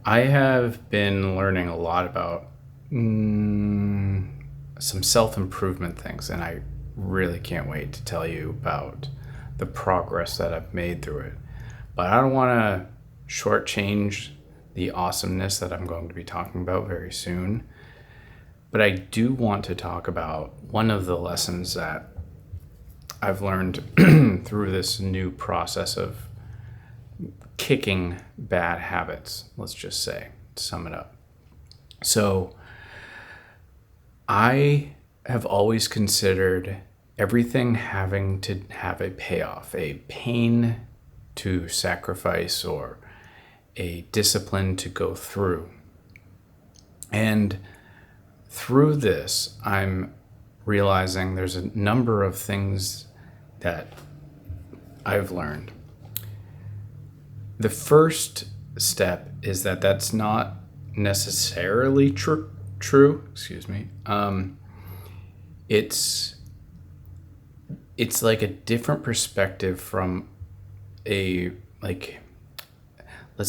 I have been learning a lot about some self-improvement things, and I really can't wait to tell you about the progress that I've made through it. But I don't want to shortchange the awesomeness that I'm going to be talking about very soon. But I do want to talk about one of the lessons that I've learned through this new process of kicking bad habits, let's just say, to sum it up. So, I have always considered everything having to have a payoff, a pain to sacrifice, or a discipline to go through. And through this, I'm realizing there's a number of things that I've learned. The first step is that that's not necessarily true. It's like a different perspective from let's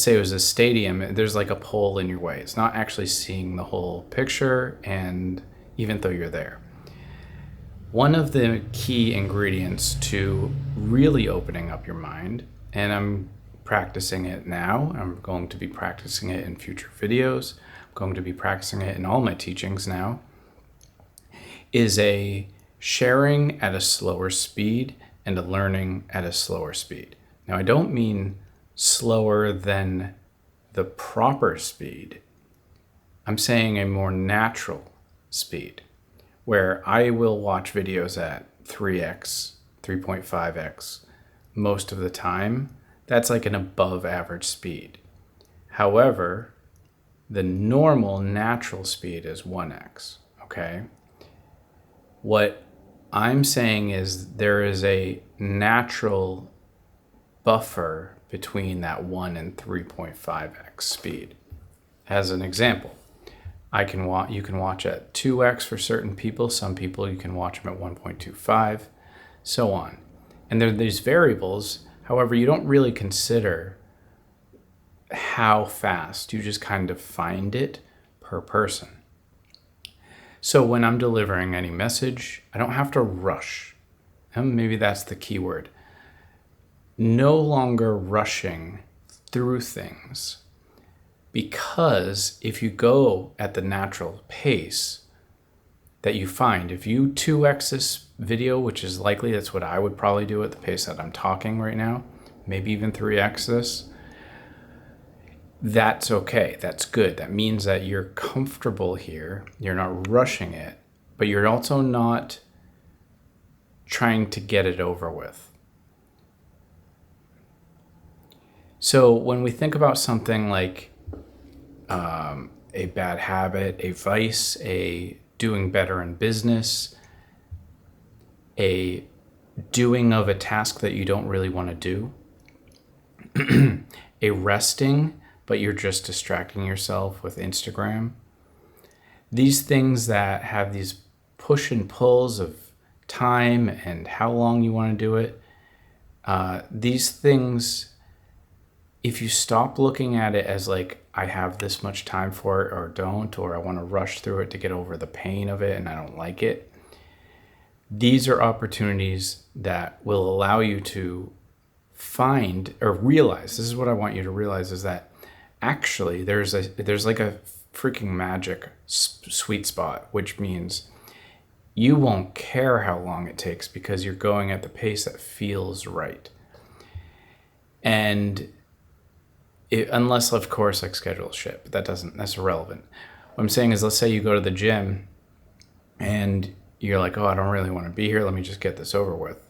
say it was a stadium. There's like a pole in your way. It's not actually seeing the whole picture, and even though you're there. One of the key ingredients to really opening up your mind, and I'm practicing it now, I'm going to be practicing it in future videos, I'm going to be practicing it in all my teachings now, is a sharing at a slower speed and a learning at a slower speed. Now, I don't mean slower than the proper speed. I'm saying a more natural speed, where I will watch videos at 3x, 3.5x most of the time. That's like an above average speed. However, the normal natural speed is 1x, okay? What I'm saying is there is a natural buffer between that 1 and 3.5x speed. As an example, you can watch at 2x for certain people. Some people you can watch them at 1.25, so on. And there are these variables. However, you don't really consider how fast. You just kind of find it per person. So when I'm delivering any message, I don't have to rush. And maybe that's the key word. No longer rushing through things. Because if you go at the natural pace that you find, if you 2x this video, which is likely, that's what I would probably do at the pace that I'm talking right now, maybe even 3x this, that's okay. That's good. That means that you're comfortable here. You're not rushing it, but you're also not trying to get it over with. So when we think about something like a bad habit, a vice, a doing better in business, a doing of a task that you don't really want to do, a resting, but you're just distracting yourself with Instagram. These things that have these push and pulls of time and how long you want to do it, these things, if you stop looking at it as like, I have this much time for it or don't, or I want to rush through it to get over the pain of it and I don't like it, these are opportunities that will allow you to find or realize, this is what I want you to realize, is that actually there's like a freaking magic sweet spot, which means you won't care how long it takes because you're going at the pace that feels right. And unless, of course, like schedule shit, but that's irrelevant. What I'm saying is, let's say you go to the gym and you're like, oh, I don't really want to be here. Let me just get this over with.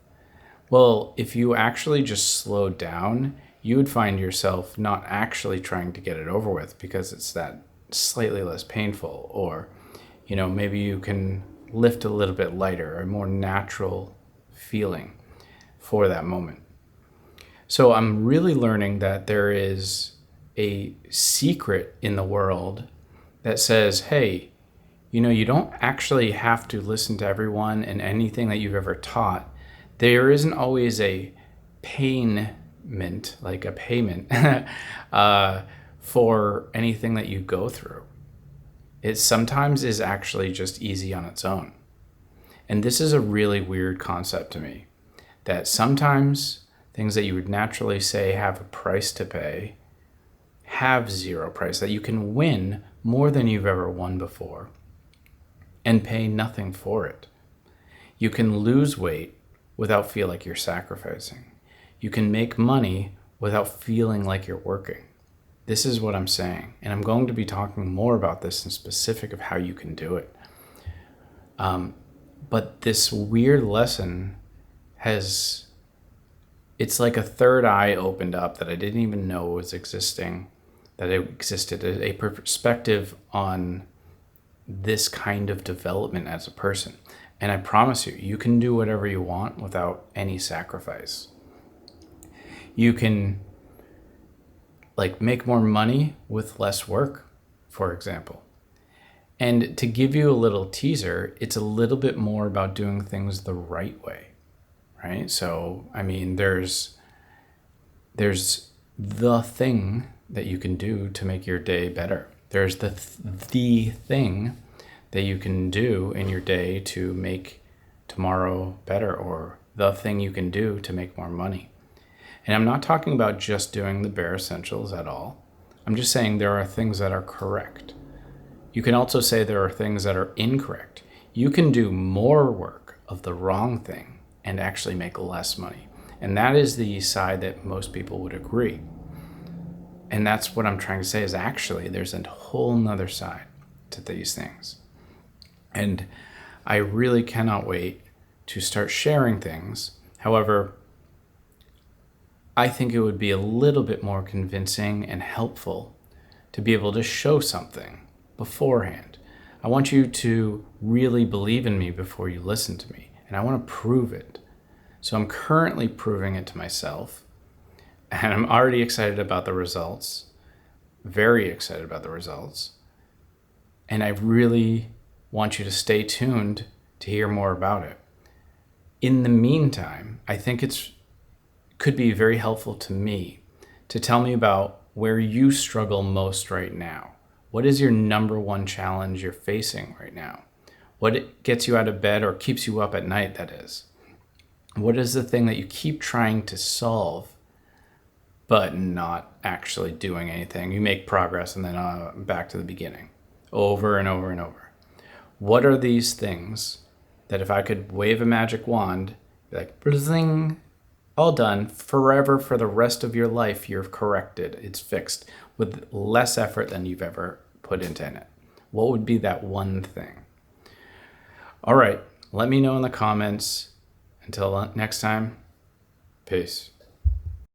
Well, if you actually just slowed down, you would find yourself not actually trying to get it over with because it's that slightly less painful, or, maybe you can lift a little bit lighter, a more natural feeling for that moment. So I'm really learning that there is a secret in the world that says, hey, you don't actually have to listen to everyone and anything that you've ever taught. There isn't always a payment for anything that you go through. It sometimes is actually just easy on its own. And this is a really weird concept to me, that sometimes things that you would naturally say have a price to pay have zero price, that you can win more than you've ever won before and pay nothing for it. You can lose weight without feel like you're sacrificing. You can make money without feeling like you're working. This is what I'm saying. And I'm going to be talking more about this in specific of how you can do it. But this weird lesson it's like a third eye opened up that I didn't even know was existing, that it existed, a perspective on this kind of development as a person. And I promise you, you can do whatever you want without any sacrifice. You can make more money with less work, for example. And to give you a little teaser, it's a little bit more about doing things the right way, right? So, I mean, there's the thing that you can do to make your day better. There's the thing that you can do in your day to make tomorrow better, or the thing you can do to make more money. And I'm not talking about just doing the bare essentials at all. I'm just saying there are things that are correct. You can also say there are things that are incorrect. You can do more work of the wrong thing and actually make less money. And that is the side that most people would agree. And that's what I'm trying to say, is actually there's a whole nother side to these things. And I really cannot wait to start sharing things. However, I think it would be a little bit more convincing and helpful to be able to show something beforehand. I want you to really believe in me before you listen to me, and I want to prove it. So I'm currently proving it to myself, and I'm already excited about the results, very excited about the results. And I really want you to stay tuned to hear more about it. In the meantime, I think could be very helpful to me to tell me about where you struggle most right now. What is your number one challenge you're facing right now? What gets you out of bed or keeps you up at night, that is? What is the thing that you keep trying to solve but not actually doing anything? You make progress and then back to the beginning, over and over and over. What are these things that if I could wave a magic wand, be like, bling, all done, forever, for the rest of your life, you're corrected, it's fixed, with less effort than you've ever put into it? What would be that one thing? All right, let me know in the comments. Until next time, peace.